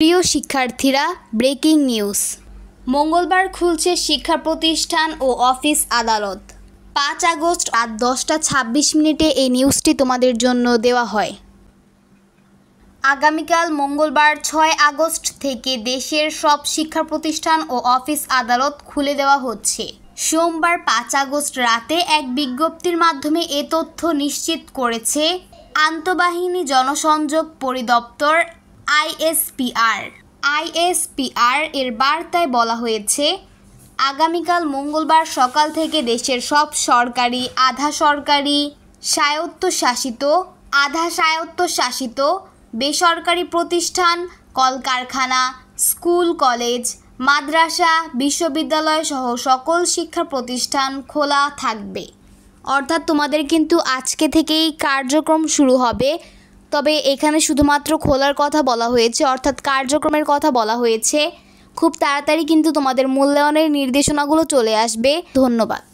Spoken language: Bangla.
প্রিয় শিক্ষার্থীরা, ব্রেকিং নিউজ। মঙ্গলবার খুলছে শিক্ষা প্রতিষ্ঠান ও অফিস আদালত। 5 আগস্ট রাত 10:26 এই নিউজটি তোমাদের জন্য দেওয়া হয়। আগামীকাল মঙ্গলবার 6 আগস্ট থেকে দেশের সব শিক্ষা প্রতিষ্ঠান ও অফিস আদালত খুলে দেওয়া হচ্ছে। সোমবার 5 আগস্ট রাতে এক বিজ্ঞপ্তির মাধ্যমে এ তথ্য নিশ্চিত করেছে আন্তঃবাহিনী জনসংযোগ পরিদপ্তর আইএসপিআর এর বার্তায় বলা হয়েছে, আগামীকাল মঙ্গলবার সকাল থেকে দেশের সব সরকারি, আধা সরকারি, স্বায়ত্তশাসিত, আধা স্বায়ত্তশাসিত, বেসরকারি প্রতিষ্ঠান, কলকারখানা, স্কুল, কলেজ, মাদ্রাসা, বিশ্ববিদ্যালয় সহ সকল শিক্ষা প্রতিষ্ঠান খোলা থাকবে। অর্থাৎ তোমাদের কিন্তু আজকে থেকেই কার্যক্রম শুরু হবে। তবে এখানে শুধুমাত্র খোলার কথা বলা হয়েছে, অর্থাৎ কার্যক্রমের কথা বলা হয়েছে। খুব তাড়াতাড়ি কিন্তু তোমাদের মূল্যায়নের নির্দেশনাগুলো চলে আসবে। ধন্যবাদ।